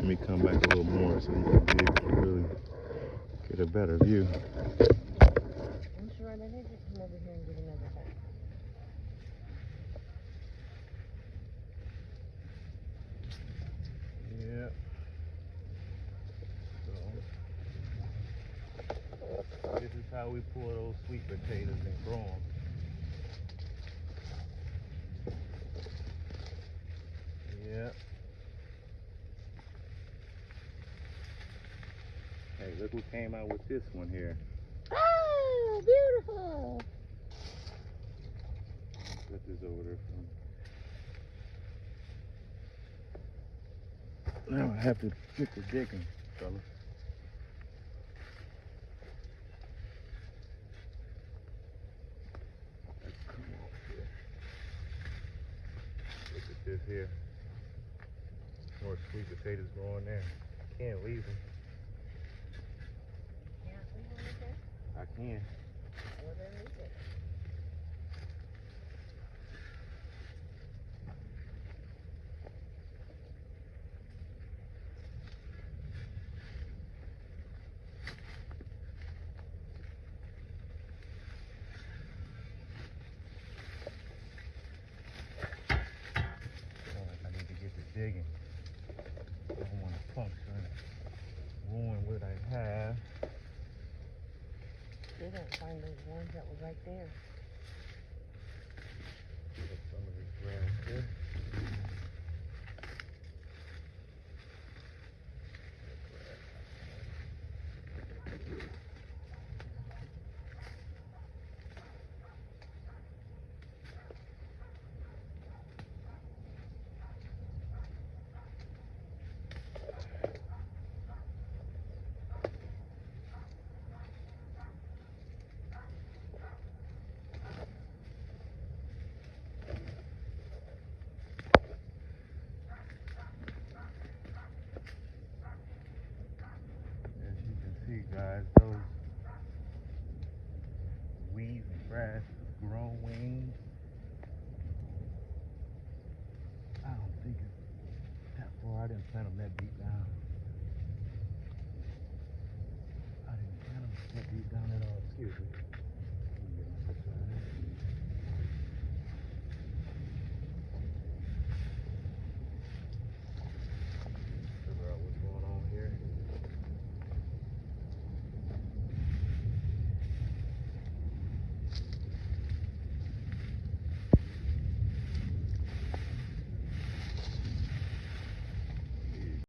Let me come back a little more so you can be able to really get a better view. I'm sure that they just come over here and get another bite. Yeah. So this is how we pull those sweet potatoes and grow them. Yeah. Hey, look who came out with this one here. Oh, beautiful. Put this over there for me. Now I have to get the digging, fella. Let's come over here. Look at this here. More sweet potatoes growing there. Can't leave them. Can't leave them with that? I can. Well, then leave it. I need to get the digging. I don't want to puncture and ruin what I have. They don't find those ones that were right there. Get up some of this grass here. As you can see, guys, those weeds and grass is growing. I don't think it's that far. I didn't plant them that deep down. I didn't plant them that deep down at all. Excuse me.